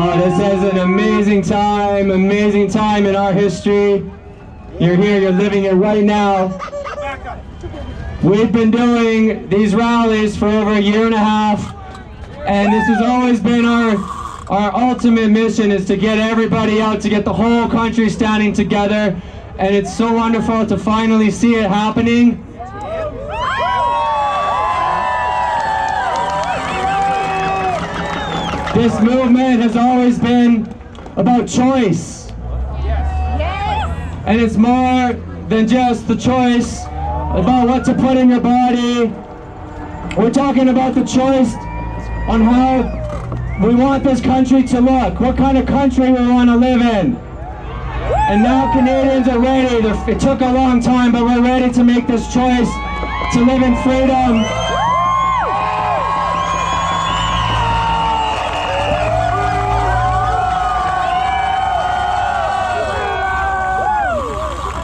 Oh, this is an amazing time in our history. You're here, you're living it right now. We've been doing these rallies for over a year and a half, and this has always been our ultimate mission, is to get everybody out, to get the whole country standing together, and it's so wonderful to finally see it happening. This movement has always been about choice. And it's more than just the choice about what to put in your body. We're talking about the choice on how we want this country to look, what kind of country we want to live in. And now Canadians are ready. It took a long time, but we're ready to make this choice to live in freedom.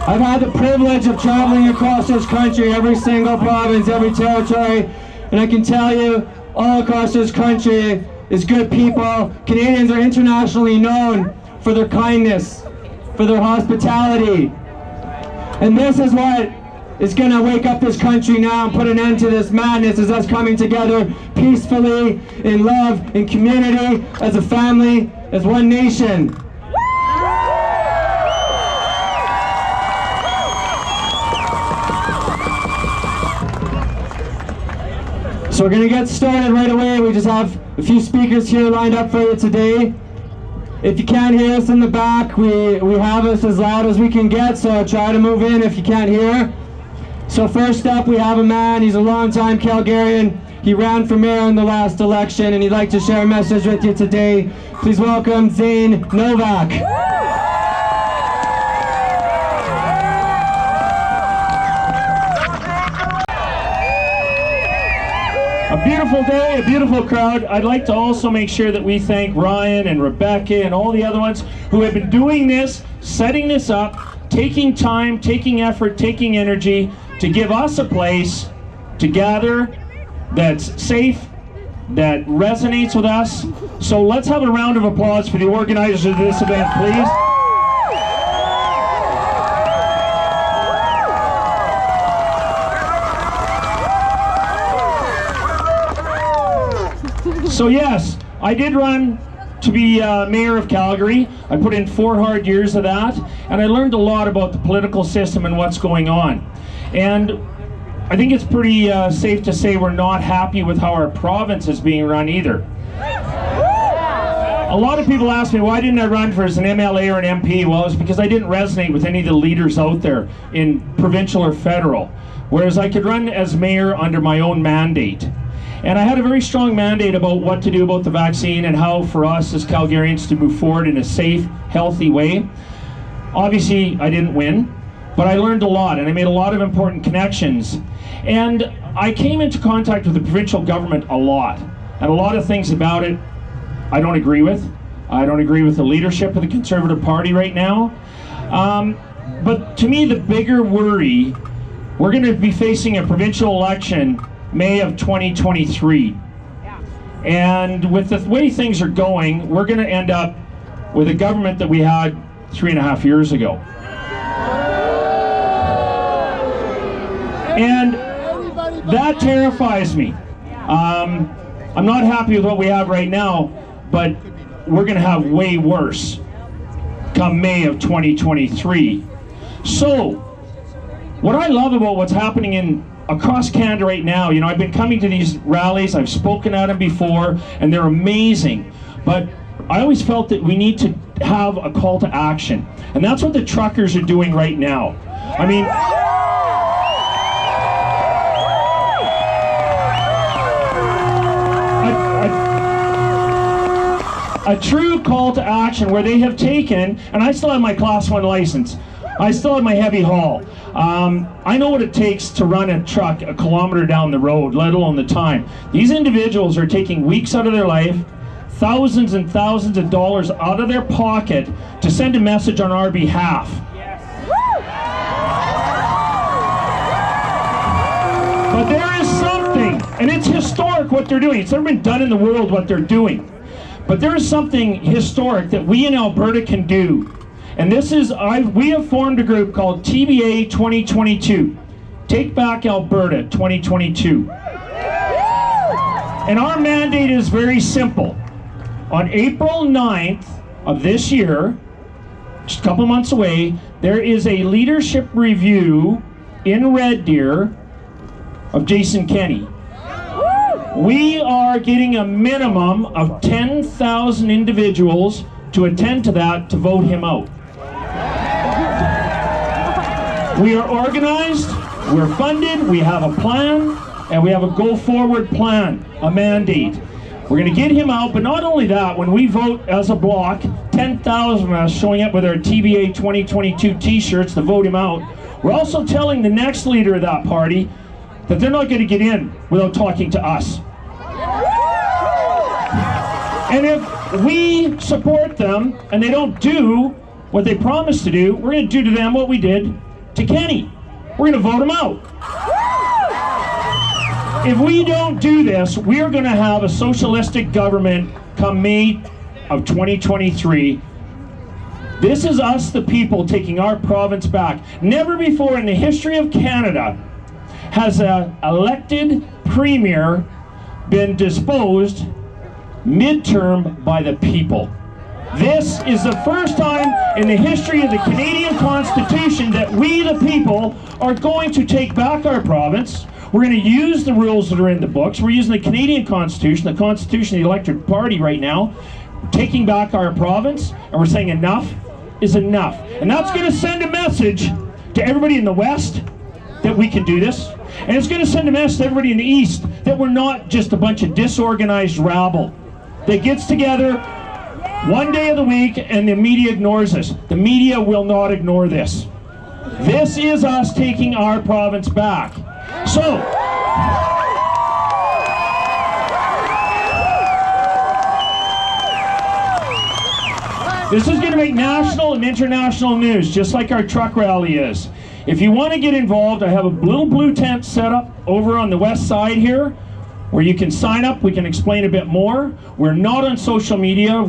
I've had the privilege of traveling across this country, every single province, every territory, and I can tell you, all across this country is good people. Canadians are internationally known for their kindness, for their hospitality. And this is what is going to wake up this country now and put an end to this madness, is us coming together peacefully, in love, in community, as a family, as one nation. So we're going to get started right away. We just have a few speakers here lined up for you today. If you can't hear us in the back, we have us as loud as we can get, so try to move in if you can't hear. So first up, we have a man. He's a longtime Calgarian. He ran for mayor in the last election, and he'd like to share a message with you today. Please welcome Zane Novak. A beautiful day, a beautiful crowd. I'd like to also make sure that we thank Ryan and Rebecca and all the other ones who have been doing this, setting this up, taking time, taking effort, taking energy to give us a place to gather that's safe, that resonates with us. So let's have a round of applause for the organizers of this event, please. So yes, I did run to be mayor of Calgary. I put in 4 hard years of that, and I learned a lot about the political system and what's going on. And I think it's pretty safe to say we're not happy with how our province is being run either. A lot of people ask me, why didn't I run for as an MLA or an MP? Well, it's because I didn't resonate with any of the leaders out there in provincial or federal, whereas I could run as mayor under my own mandate. And I had a very strong mandate about what to do about the vaccine and how for us as Calgarians to move forward in a safe, healthy way. Obviously, I didn't win, but I learned a lot and I made a lot of important connections. And I came into contact with the provincial government a lot. And a lot of things about it I don't agree with. I don't agree with the leadership of the Conservative Party right now. But to me, the bigger worry, we're going to be facing a provincial election May of 2023. And with the way things are going, we're going to end up with a government that we had 3.5 years ago. And that terrifies me. I'm not happy with what we have right now, but we're going to have way worse come May of 2023. So, what I love about what's happening across Canada right now, you know, I've been coming to these rallies, I've spoken at them before, and they're amazing. But I always felt that we need to have a call to action. And that's what the truckers are doing right now. I mean, a true call to action where they have taken, and I still have my Class 1 license. I still have my heavy haul. I know what it takes to run a truck a kilometer down the road, let alone the time. These individuals are taking weeks out of their life, thousands and thousands of dollars out of their pocket to send a message on our behalf. Yes. But there is something, and it's historic what they're doing. It's never been done in the world what they're doing. But there is something historic that we in Alberta can do. And this is, we have formed a group called TBA 2022. Take Back Alberta 2022. And our mandate is very simple. On April 9th of this year, just a couple months away, there is a leadership review in Red Deer of Jason Kenney. We are getting a minimum of 10,000 individuals to attend to that to vote him out. We are organized, we're funded, we have a plan, and we have a go-forward plan, a mandate. We're going to get him out, but not only that, when we vote as a block, 10,000 of us showing up with our TBA 2022 t-shirts to vote him out, we're also telling the next leader of that party that they're not going to get in without talking to us. And if we support them and they don't do what they promised to do, we're going to do to them what we did to Kenny. We're going to vote him out. If we don't do this, we are going to have a socialistic government come May of 2023. This is us, the people, taking our province back. Never before in the history of Canada has an elected premier been disposed midterm by the people. This is the first time in the history of the Canadian Constitution that we, the people, are going to take back our province. We're going to use the rules that are in the books. We're using the Canadian Constitution, the Constitution of the elected party right now, taking back our province, and we're saying enough is enough. And that's going to send a message to everybody in the West that we can do this. And it's going to send a message to everybody in the East that we're not just a bunch of disorganized rabble that gets together one day of the week and the media ignores us. The media will not ignore this. This is us taking our province back. So, this is going to make national and international news, just like our truck rally is. If you want to get involved, I have a little blue tent set up over on the west side here, where you can sign up. We can explain a bit more. We're not on social media.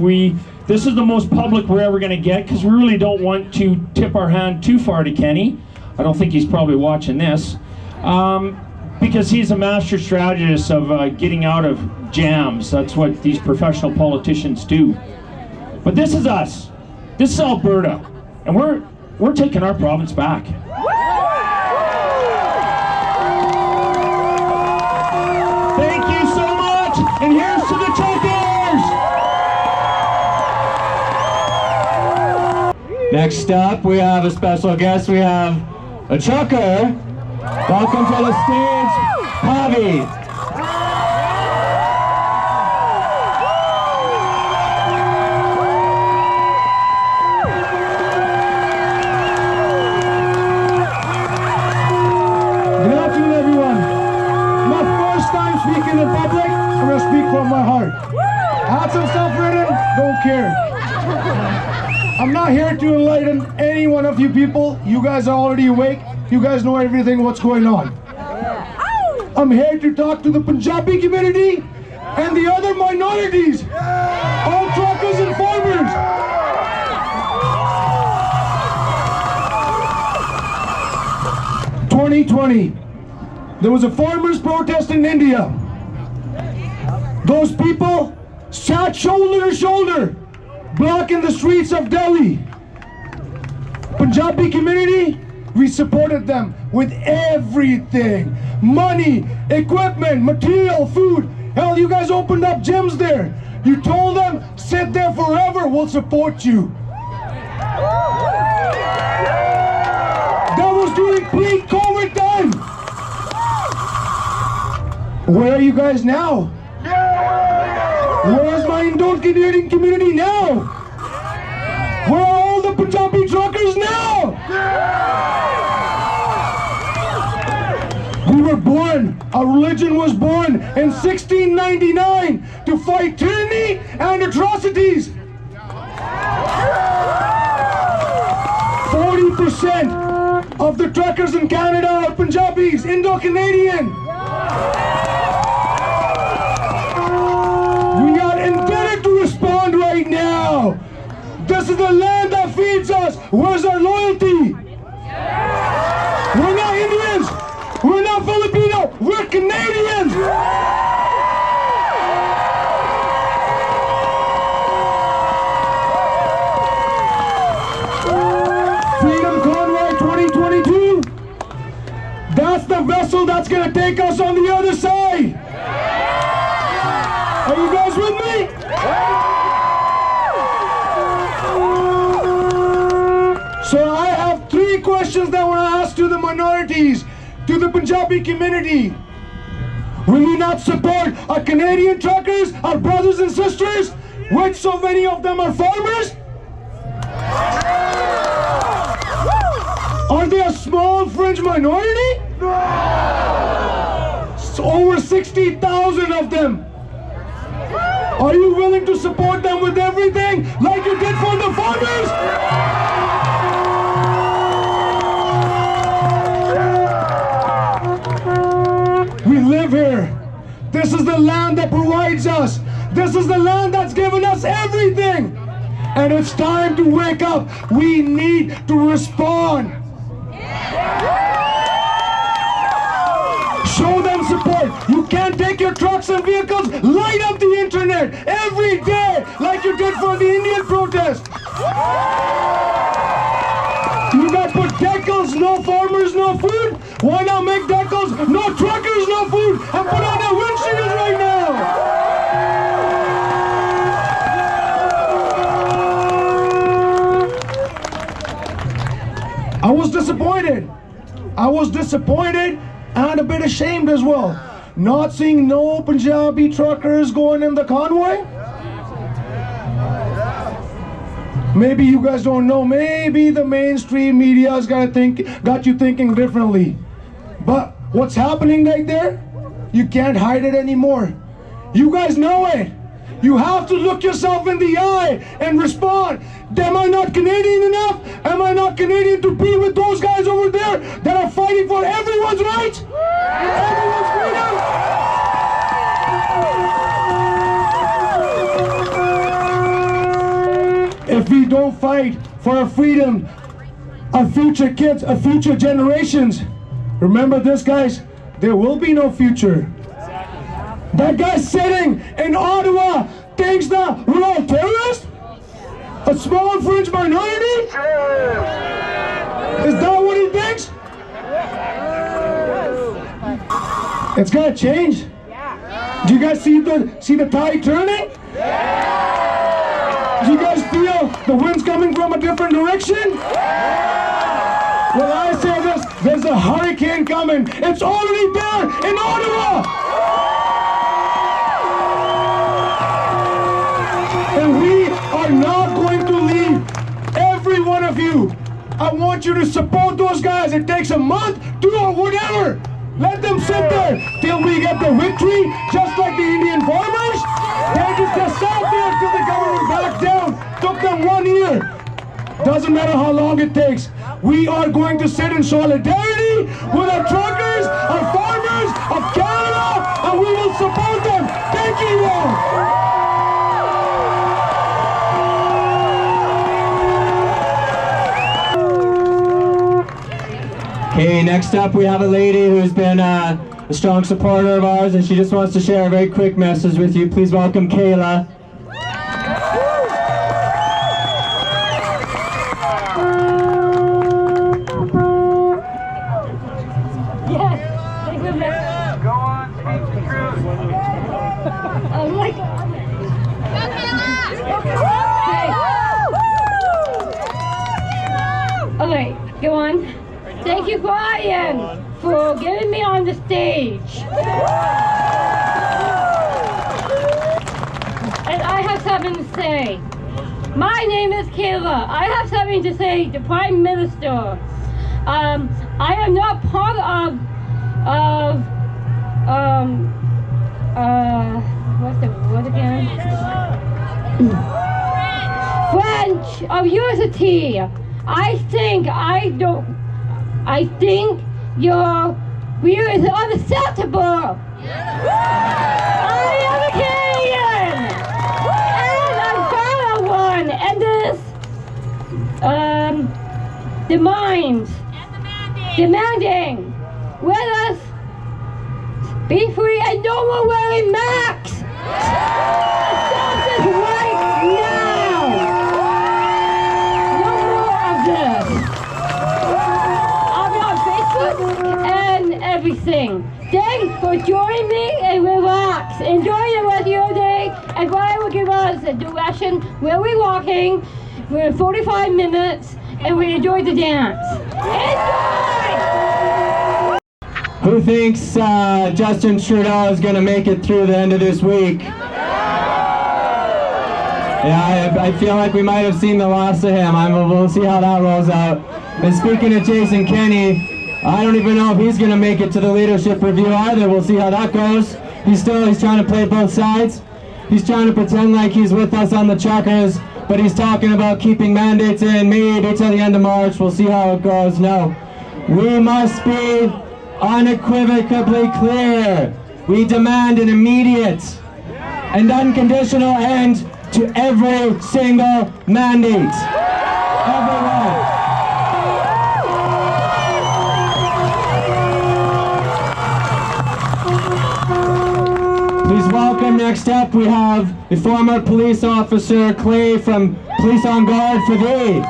This is the most public we're ever going to get, because we really don't want to tip our hand too far to Kenny. I don't think he's probably watching this. Because he's a master strategist of getting out of jams. That's what these professional politicians do. But this is us. This is Alberta. And we're taking our province back. Thank you so much. And here's to the truckers. Next up, we have a special guest. We have a trucker. Welcome to the stage, Javi. Good afternoon, everyone. My first time speaking in public, I'm going to speak from my heart. I had some stuff written, don't care. I'm not here to enlighten any one of you people. You guys are already awake. You guys know everything what's going on. I'm here to talk to the Punjabi community and the other minorities, all truckers and farmers. There was a farmers' protest in India. Those people sat shoulder to shoulder, blocking the streets of Delhi. Punjabi community, we supported them with everything. Money, equipment, material, food. Hell, you guys opened up gyms there. You told them, sit there forever, we'll support you. That was during pre-COVID time. Where are you guys now? Where is my Indo-Canadian community now? Where are all the Punjabi truckers now? We were born, our religion was born in 1699 to fight tyranny and atrocities. 40% of the truckers in Canada are Punjabis, Indo-Canadian. We are indebted to respond This is the land that feeds us. Where's our loyalty? We're not Indians. We're not Filipino. We're Canadians. Freedom Convoy 2022. That's the vessel that's going to take us on the other side. Are you guys with me? So I have 3 questions that I want to ask to the minorities, to the Punjabi community. Will you not support our Canadian truckers, our brothers and sisters, which so many of them are farmers? Are they a small fringe minority? It's over 60,000 of them. Are you willing to support them with everything like you did for the farmers? We live here. This is the land that provides us. This is the land that's given us everything. And it's time to wake up. We need to respond. Show them support. You can't take your trucks and vehicles, light up the internet every day like you did for the Indian protest. You got put decals, no farmers, no food. Why not make decals, no truckers, no food, and put on their windshields right now? I was disappointed. I was disappointed and a bit ashamed as well. Not seeing no Punjabi truckers going in the convoy. Maybe you guys don't know. Maybe the mainstream media's got you thinking differently. But what's happening right there? You can't hide it anymore. You guys know it. You have to look yourself in the eye and respond. Am I not Canadian enough? Am I not Canadian to be with those guys over there that are fighting for everyone's rights? Everyone's freedom? If we don't fight for our freedom, our future kids, our future generations, remember this, guys, there will be no future. That guy sitting in Ottawa thinks that we're all terrorists? A small fringe minority? Is that what he thinks? It's gotta change. Do you guys see the tide turning? Do you guys feel the wind's coming from a different direction? Well, I say this, there's a hurricane coming. It's already there in Ottawa. And we are not going to leave. Every one of you, I want you to support those guys. It takes a month, 2 or whatever. Let them sit there till we get the victory, just like the Indian farmers. They just sat there till the government backed down. Took them 1 year. Doesn't matter how long it takes. We are going to sit in solidarity with our truckers, our farmers of Canada, and we will support them. Thank you all. Okay, next up we have a lady who's been a strong supporter of ours, and she just wants to share a very quick message with you. Please welcome Kayla. Go on, speak the truth. Oh my God. Okay, go on. Thank you, Brian, for getting me on the stage. And I have something to say. My name is Kayla. I have something to say to Prime Minister. I am not part of what's the word again? French of unity. I think your view is unacceptable. I am a Canadian, and I'm proud of one. And this demands, demanding, let us be free and no more wearing masks. Stop this right now. No more of this. I'm on Facebook and everything. Thanks for joining me and relax. Enjoy the rest of your day. And Brian will give us a direction where we're walking. We're 45 minutes and we enjoy the dance. Enjoy! Who thinks Justin Trudeau is going to make it through the end of this week? Yeah, I feel like we might have seen the last of him. We'll see how that rolls out. And speaking of Jason Kenney, I don't even know if he's going to make it to the leadership review either. We'll see how that goes. He's trying to play both sides. He's trying to pretend like he's with us on the truckers, but he's talking about keeping mandates in maybe till the end of March. We'll see how it goes. No, we must be unequivocally clear. We demand an immediate and unconditional end to every single mandate. Everyone. Please welcome, next up we have the former police officer Clay from Police on Guard for Thee.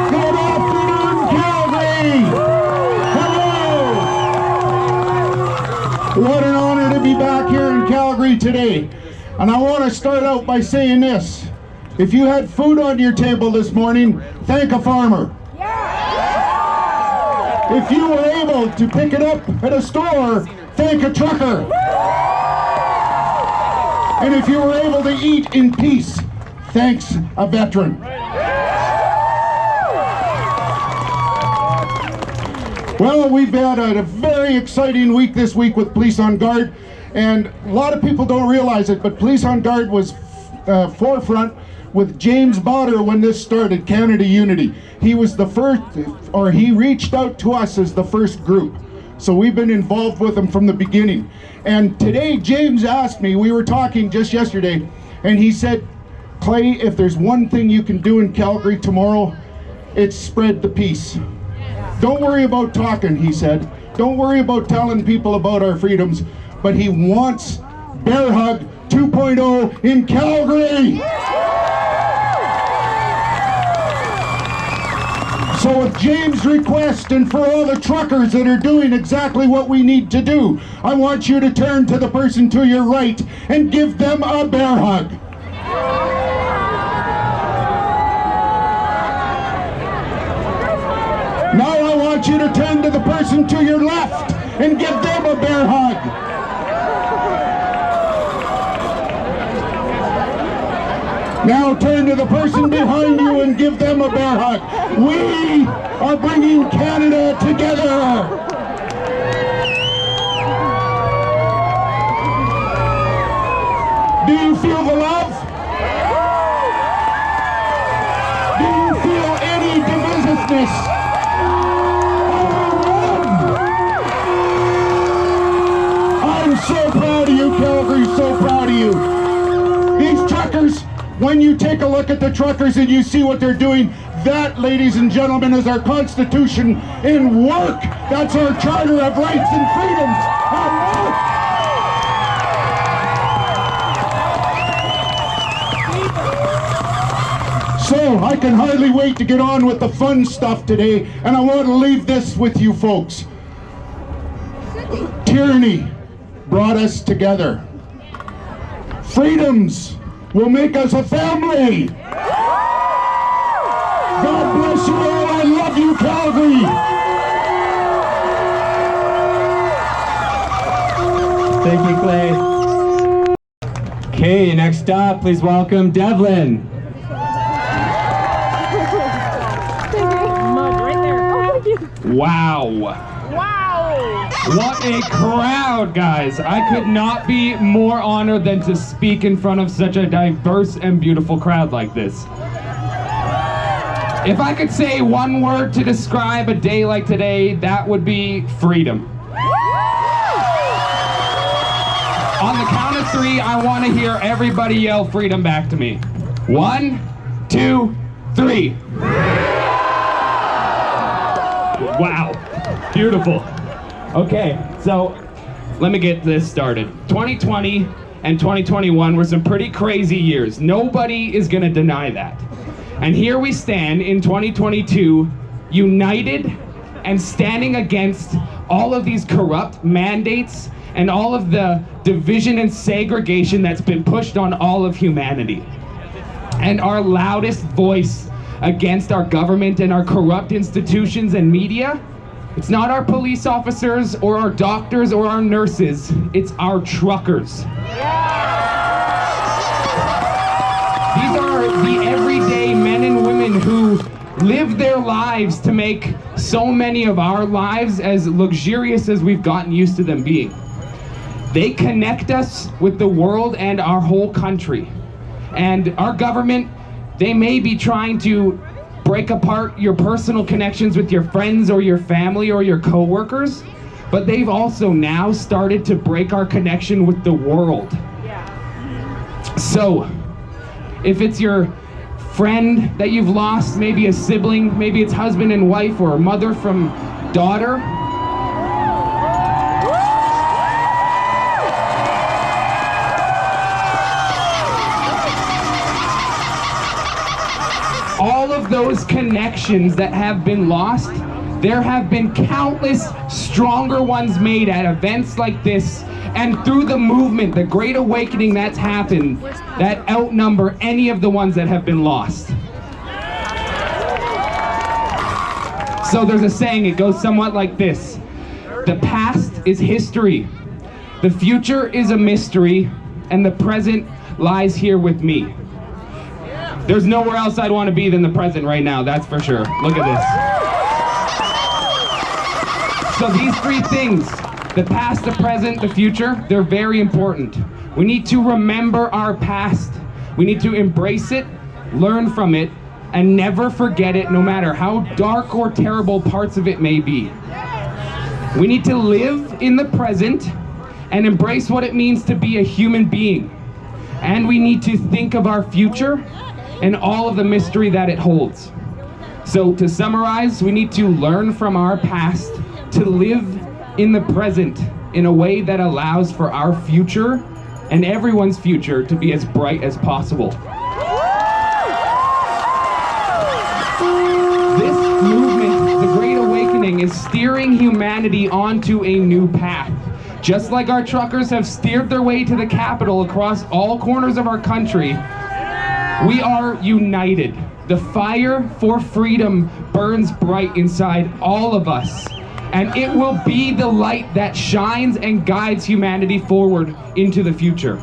Good afternoon, Calgary! Hello! What an honor to be back here in Calgary today. And I want to start out by saying this. If you had food on your table this morning, thank a farmer. If you were able to pick it up at a store, thank a trucker. And if you were able to eat in peace, thanks a veteran. Well, we've had a very exciting week this week with Police on Guard, and a lot of people don't realize it, but Police on Guard was forefront with James Botter when this started, Canada Unity. He was the first, or he reached out to us as the first group. So we've been involved with him from the beginning. And today James asked me, we were talking just yesterday, and he said, Clay, if there's one thing you can do in Calgary tomorrow, it's spread the peace. Don't worry about talking, he said. Don't worry about telling people about our freedoms, but he wants Bear Hug 2.0 in Calgary. So with James' request and for all the truckers that are doing exactly what we need to do, I want you to turn to the person to your right and give them a bear hug. Now I want you to turn to the person to your left and give them a bear hug. Now turn to the person behind you and give them a bear hug. We are bringing Canada together. Do you feel the love? Do you feel any divisiveness? I'm so proud of you, Calgary, so proud of you. These truckers, when you take a look at the truckers and you see what they're doing, that, ladies and gentlemen, is our Constitution in work. That's our Charter of Rights and Freedoms at work. So, I can hardly wait to get on with the fun stuff today, and I want to leave this with you folks. Tyranny brought us together. Freedoms will make us a family. God bless you all. I love you, Calgary. Thank you, Clay. Okay, next up, please welcome Devin. Wow. What a crowd, guys. I could not be more honored than to speak in front of such a diverse and beautiful crowd like this. If I could say one word to describe a day like today, that would be freedom. On the count of 3, I want to hear everybody yell freedom back to me. 1, 2, 3. Wow. Beautiful. Okay, so let me get this started. 2020 and 2021 were some pretty crazy years. Nobody is gonna deny that. And here we stand in 2022, united and standing against all of these corrupt mandates and all of the division and segregation that's been pushed on all of humanity. And our loudest voice against our government and our corrupt institutions and media, it's not our police officers or our doctors or our nurses, it's our truckers. These are the everyday men and women who live their lives to make so many of our lives as luxurious as we've gotten used to them being. They connect us with the world and our whole country. And our government, they may be trying to break apart your personal connections with your friends or your family or your co-workers, but they've also now started to break our connection with the world. So, if it's your friend that you've lost, maybe a sibling, maybe it's husband and wife or mother from daughter, all of those connections that have been lost, there have been countless stronger ones made at events like this and through the movement, the great awakening that's happened, that outnumber any of the ones that have been lost. So there's a saying, it goes somewhat like this: the past is history, the future is a mystery, and the present lies here with me. There's nowhere else I'd want to be than the present right now, that's for sure. Look at this. So these three things, the past, the present, the future, they're very important. We need to remember our past. We need to embrace it, learn from it, and never forget it, no matter how dark or terrible parts of it may be. We need to live in the present and embrace what it means to be a human being. And we need to think of our future and all of the mystery that it holds. So to summarize, we need to learn from our past to live in the present in a way that allows for our future and everyone's future to be as bright as possible. This movement, the Great Awakening, is steering humanity onto a new path. Just like our truckers have steered their way to the capital across all corners of our country, we are united. The fire for freedom burns bright inside all of us, and it will be the light that shines and guides humanity forward into the future.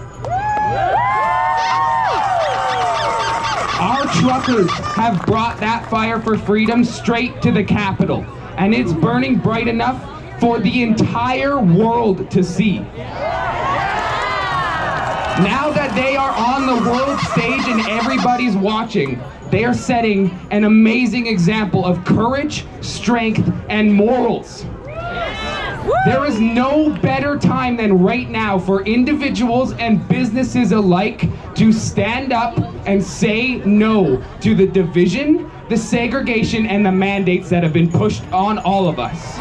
Our truckers have brought that fire for freedom straight to the capital, and it's burning bright enough for the entire world to see. Now that they are on the world stage and everybody's watching, they are setting an amazing example of courage, strength, and morals. There is no better time than right now for individuals and businesses alike to stand up and say no to the division, the segregation, and the mandates that have been pushed on all of us.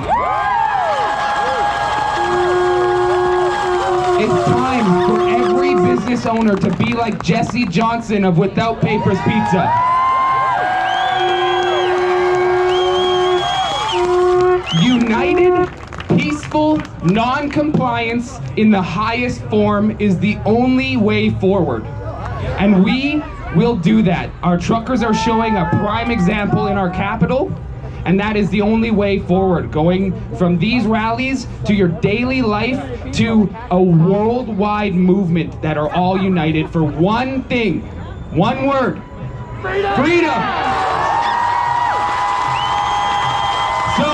It's time for every business owner to be like Jesse Johnson of Without Papers Pizza. United, peaceful, non-compliance in the highest form is the only way forward. And we will do that. Our truckers are showing a prime example in our capital, and that is the only way forward, going from these rallies to your daily life to a worldwide movement that are all united for one thing, one word: freedom! So,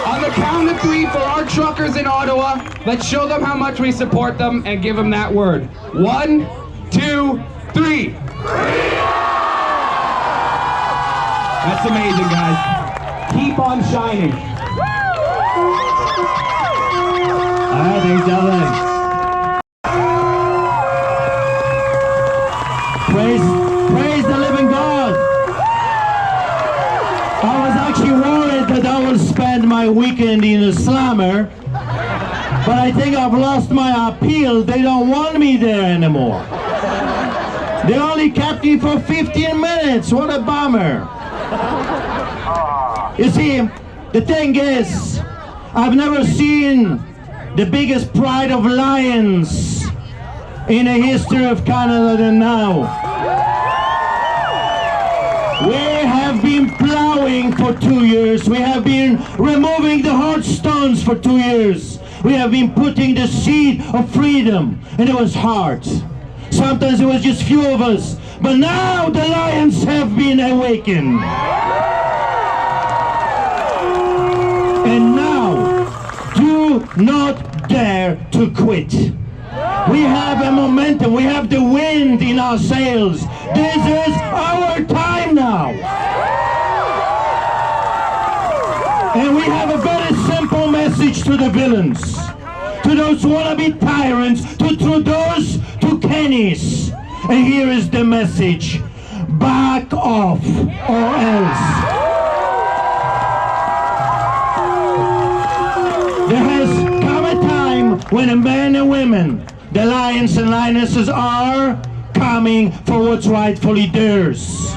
on the count of 3 for our truckers in Ottawa, let's show them how much we support them and give them that word. 1, 2, 3. That's amazing, guys. Keep on shining. All right, thanks, Devin. Praise the living God. said that I will spend my weekend in a slammer, but I think I've lost my appeal. They don't want me there anymore. They only kept me for 15 minutes. What a bummer. You see, the thing is, I've never seen the biggest pride of lions in the history of Canada than now. We have been plowing for 2 years. We have been removing the hard stones for 2 years. We have been putting the seed of freedom, and it was hard. Sometimes it was just few of us, but now the lions have been awakened. And now, do not dare to quit. We have a momentum, we have the wind in our sails. This is our time now. And we have a very simple message to the villains, to those who want to be tyrants, to Trudeau's, to Kenny's. And here is the message: back off or else. There has come a time when men and women, the lions and lionesses, are coming for what's rightfully theirs.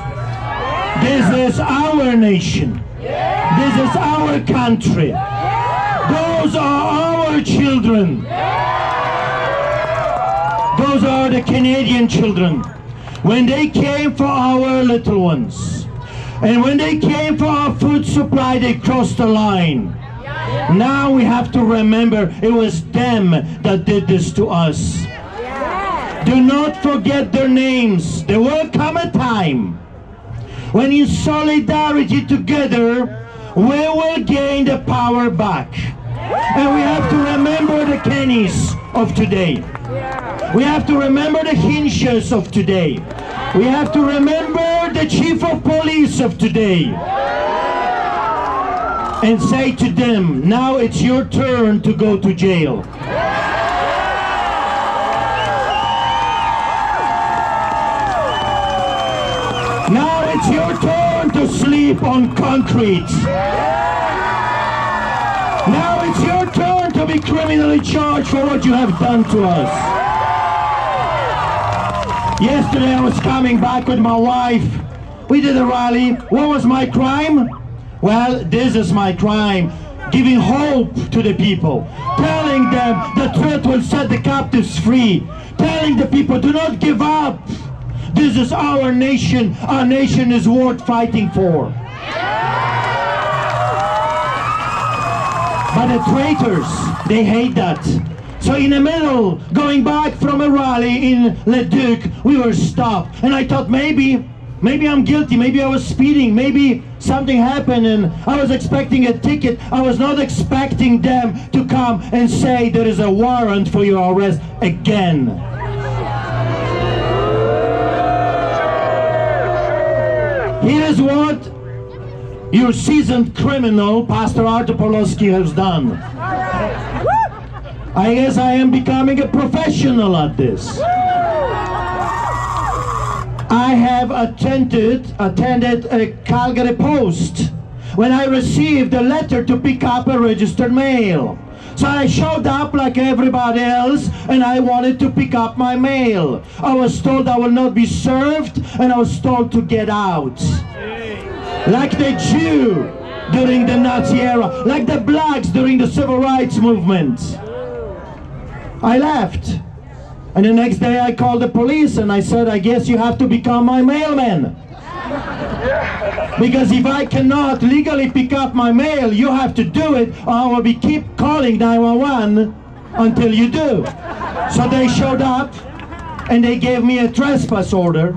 This is our nation. This is our country. Those are our children. Those are the Canadian children. When they came for our little ones, and when they came for our food supply, they crossed the line. Now we have to remember it was them that did this to us. Do not forget their names. There will come a time when in solidarity together we will gain the power back. And we have to remember the Kennys of today. We have to remember the Hinches of today. We have to remember the chief of police of today. And say to them, now it's your turn to go to jail. Now it's your turn to sleep on concrete. Now it's your turn to be criminally charged for what you have done to us. Yesterday I was coming back with my wife. We did a rally. What was my crime? Well, this is my crime. Giving hope to the people. Telling them the truth will set the captives free. Telling the people, do not give up. This is our nation. Our nation is worth fighting for. But the traitors, they hate that. So in the middle, going back from a rally in Leduc, we were stopped. And I thought maybe I'm guilty, maybe I was speeding, maybe something happened and I was expecting a ticket. I was not expecting them to come and say there is a warrant for your arrest again. Here's what your seasoned criminal, Pastor Artur Pawlowski, has done. I guess I am becoming a professional at this. I have attended a Calgary Post when I received a letter to pick up a registered mail. So I showed up like everybody else and I wanted to pick up my mail. I was told I will not be served and I was told to get out. Like the Jew during the Nazi era, like the blacks during the Civil Rights Movement. I left. And the next day I called the police and I said, I guess you have to become my mailman. Because if I cannot legally pick up my mail, you have to do it, or I will keep calling 911 until you do. So they showed up and they gave me a trespass order.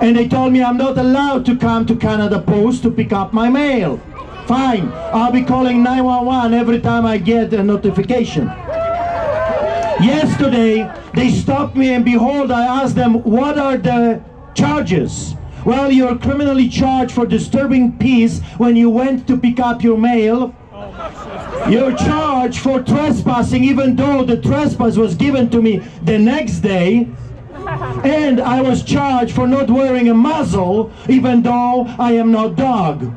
And they told me I'm not allowed to come to Canada Post to pick up my mail. Fine, I'll be calling 911 every time I get a notification. Yesterday, they stopped me and behold, I asked them, what are the charges? Well, you're criminally charged for disturbing peace when you went to pick up your mail. You're charged for trespassing even though the trespass was given to me the next day. And I was charged for not wearing a muzzle even though I am not dog.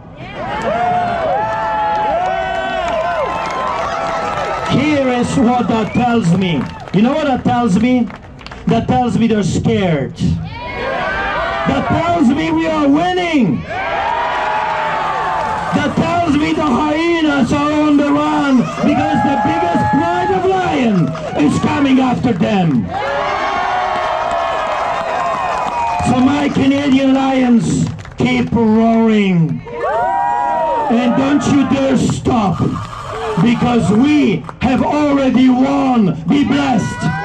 guess what that tells me? You know what that tells me? That tells me they're scared. That tells me we are winning. That tells me the hyenas are on the run because the biggest pride of lion is coming after them. So my Canadian lions, keep roaring. And don't you dare stop, because we have already won. Be blessed.